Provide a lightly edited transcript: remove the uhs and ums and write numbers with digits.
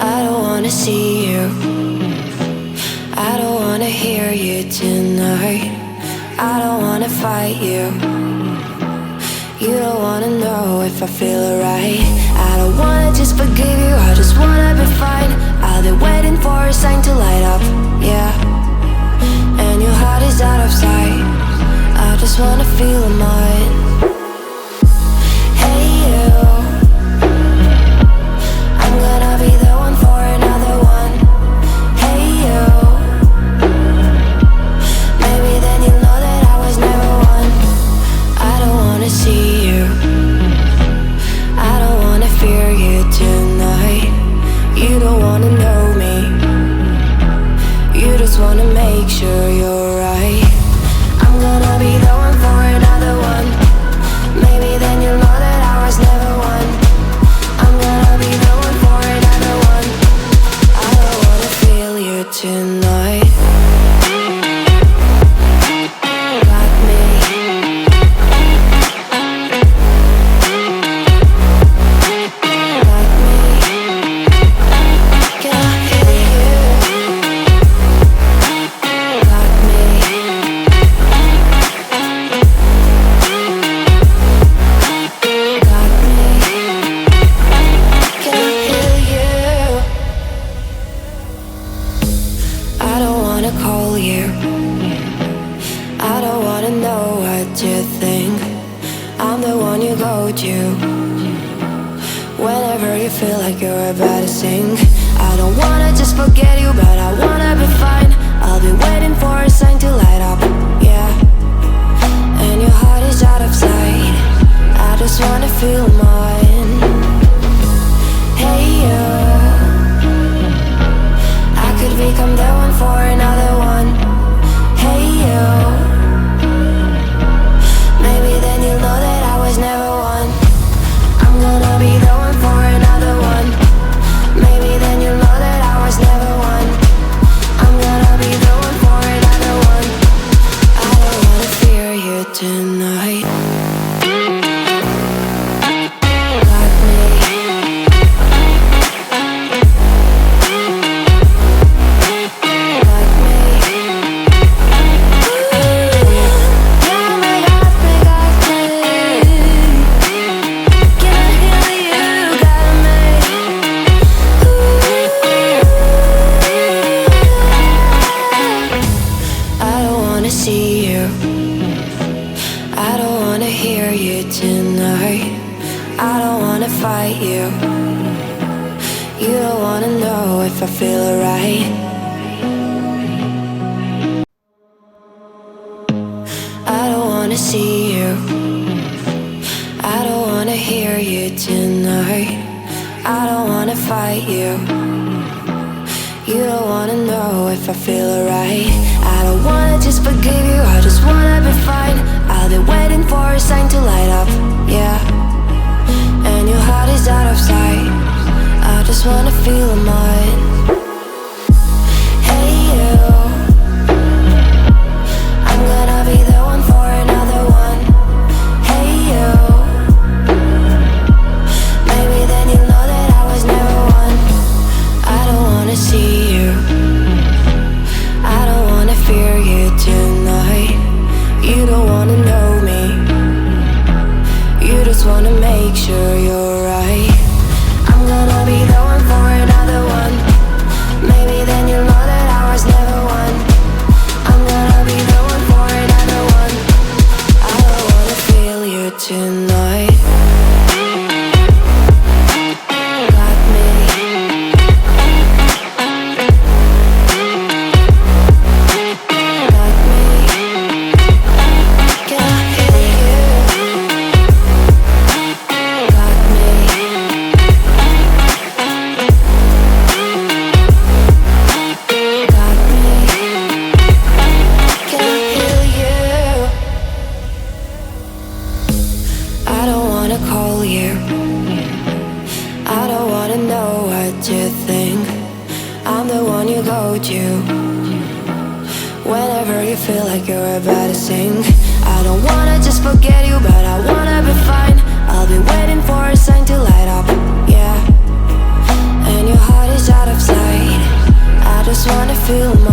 I don't wanna see you, I don't wanna hear you tonight. I don't wanna fight you, you don't wanna know if I feel alright. I don't wanna just forgive you, I just wanna be fine. I'll be waiting for a sign to light up, yeah. And your heart is out of sight, I just wanna feel mine. Hey you, I'm gonna be the one for another one. Hey you, maybe then you'll know that I was never one. I don't wanna see you, I don't wanna fear you tonight. You don't wanna know me, you just wanna make sure you're right. I'm gonna be the one for another one. Maybe then you'll know that I was never one. I'm gonna be the one for another one. I don't wanna feel you tonight. Got me. Got me. Can I hear you? Got me. Got me. Can I hear you? I don't wanna call you, I don't wanna know what you think. I'm the one you go to whenever you feel like you're about to sink. I don't wanna just forget you, but I wanna be fine. I'll be waiting for a sign to light up, yeah. And your heart is out of sight, I just wanna feel mine. Hey you, I could become the one for another one. Hey you, maybe then you'll know that I was never one. I'm gonna be the one for another one. Maybe then you'll know that I was never one. I'm gonna be the one for another one. I don't wanna fear you tonight. Got me. Got me. Yeah, my God, got me. Can I hear you? Got me. I don't wanna see you, I don't wanna hear you tonight. I don't wanna fight you, you don't wanna know if I feel alright. I don't wanna see you, I don't wanna hear you tonight. I don't wanna fight you, you don't wanna know if I feel alright. I don't wanna just forgive you, I just wanna be fine. I'll be waiting for a sign to light up, yeah. And your heart is out of sight, I just wanna feel mine. Hey you, I'm gonna be the one for another one. Hey you, maybe then you'll know that I was never one. I don't wanna see you, I don't wanna fear you tonight. You don't wanna know me, you just wanna make sure you're right. I'm gonna be the one for another one. Maybe then you'll know that I was never one. I'm gonna be the one for another one. I don't wanna feel you tonight. Got me. Got me. Can I hear you? Got me. Got me. Can I hear you? I don't wanna call you, I don't wanna know what you think. I'm the one you go to whenever you feel like you're about to sink. I don't wanna just forget you, but I wanna be fine. I'll be waiting for a sign to light up, yeah. And your heart is feel